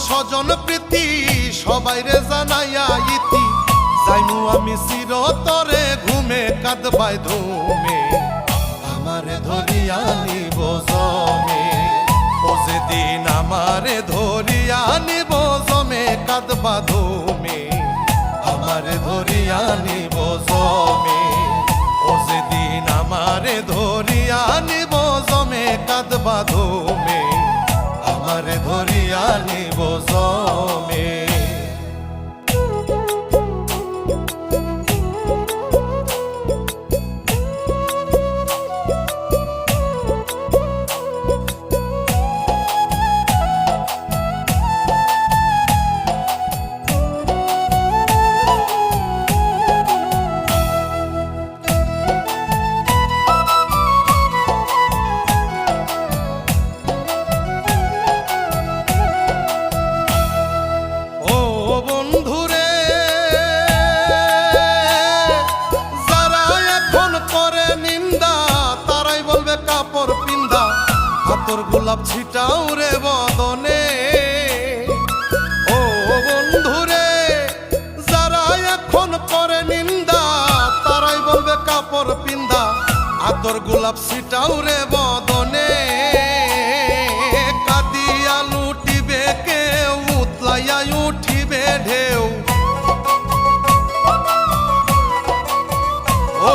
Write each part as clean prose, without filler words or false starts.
স্বজন প্রীতি সবাই রে জানাইয়া ইতি যাইমু আমি চিরতরে ঘুমে কাঁদবাই ধুমে আমারে ধরিয়া নিব জমে ও যেদিন আমারে ধরিয়া নিব জমে কাঁদবা ধুমে আমারে ধরিয়া নিব জমে ও যেদিন আমারে ধরিয়া নিব জমে কাঁদবা ধুমে আমারে ধরিয়া নিব জমে। তোর গোলাপ ছিটাও রে বদনে ও বন্ধুরে যারা এখন করে নিন্দা তারাই বলবে কাপড় পিন্দা আতর গোলাপ ছিটাও রে বদনে কাঁদিয়া লুটিবে কেউ উতলাইয়া উঠিবে ঢেউ ও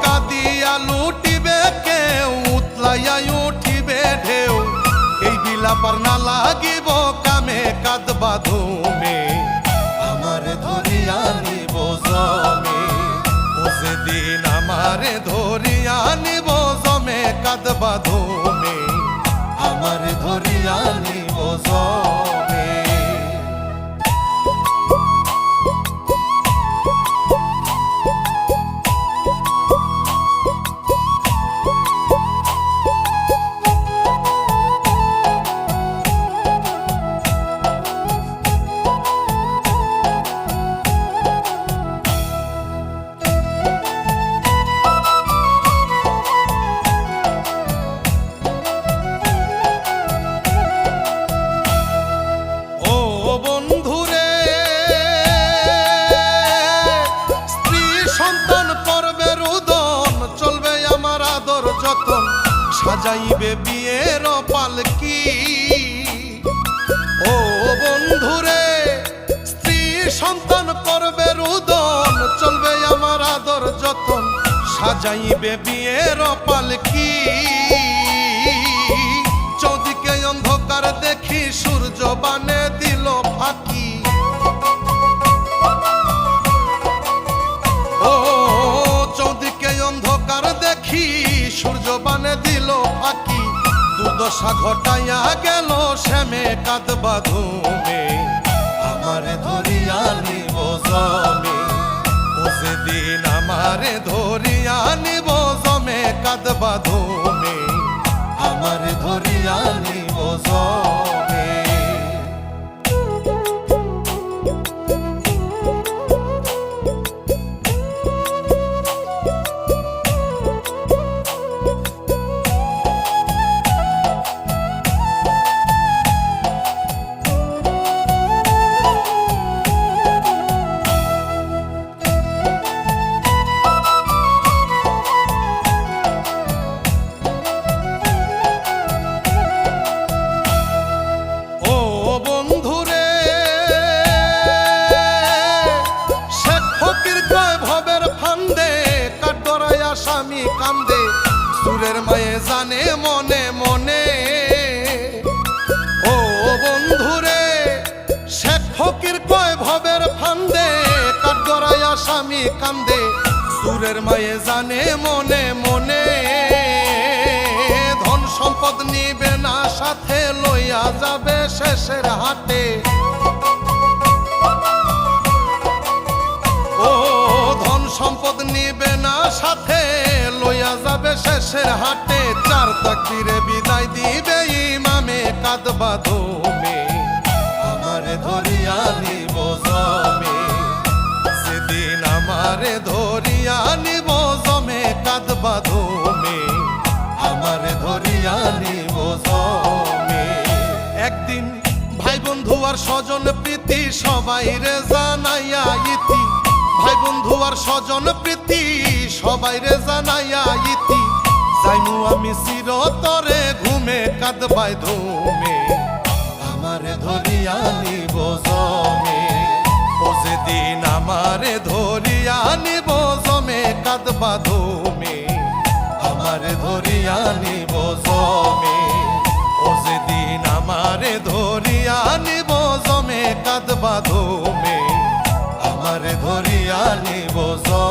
কাঁদিয়া লুটিবে কেউ উতলাইয়া উঠিবে ঢেউ এই বিলাপার না লাগিব কামে কাঁদবা ধুমে আমারে ধরিয়া নিব জমে ও যেদিন আমারে ধরিয়া নিব জমে কাঁদবা ধুমে আমারে ধরিয়া নিব জমে। সাজাইবে বিয়ের পালকি ও বন্ধুরে স্ত্রী সন্তান করবে রুদন চলবে আমার আদর যতন সাজাইবে বিয়ের পালকি চৌদিকে অন্ধকার দেখি সূর্য বানে দিল ফাঁকি ও চৌদিকে অন্ধকার দেখি সূর্য বানে দিল ফাঁকি দুর্দশা ঘটাইয়া গেল শ্যামে কাঁদবা ধুমে আমারে ধরিয়া নিব জমে ও যেদিন আমারে ধরিয়া নিব জমে কাঁদবা ধুমে আমারে ধরিয়া নিব জমে। স্বামী কান্দে সুরের মায়ে জানে মনে মনে ও বন্ধুরে শেখ ফকির কয় ভবের ফান্দে কাঠগড়াইয়া স্বামী কান্দে সুরের মায়ে জানে মনে মনে ধন সম্পদ নিবে না সাথে লইয়া যাবে শেষের হাটে ও ধন সম্পদ নিবে না সাথে লইয়া যাবে শেষের হাটে চার তাকবীরে বিদায় দিবে ইমামে কাঁদবা ধুমে আমারে ধরিয়া নিব জমে সেদিন আমারে ধরিয়া নিব জমে কাঁদবা ধুমে আমারে ধরিয়া নিব জমে। একদিন ভাই বন্ধু আর স্বজন প্রীতি সবাই রে জানাইয়া ইতি, ভাই বন্ধু আর স্বজন প্রীতি সবাই রে জানাইয়া ইতি, যাইমু আমি চিরতরে ঘুমে কাঁদবাই ধুমে, আমারে ধরিয়া নিব জমে, ও যেদিন আমারে ধরিয়া নিব জমে কাঁদবা ধুমে, আমারে ধরিয়া নিব জমে, ও যেদিন আমারে ধরিয়া নিব জমে কাঁদবা ধুমে, আমারে ধরিয়া নিব জমে।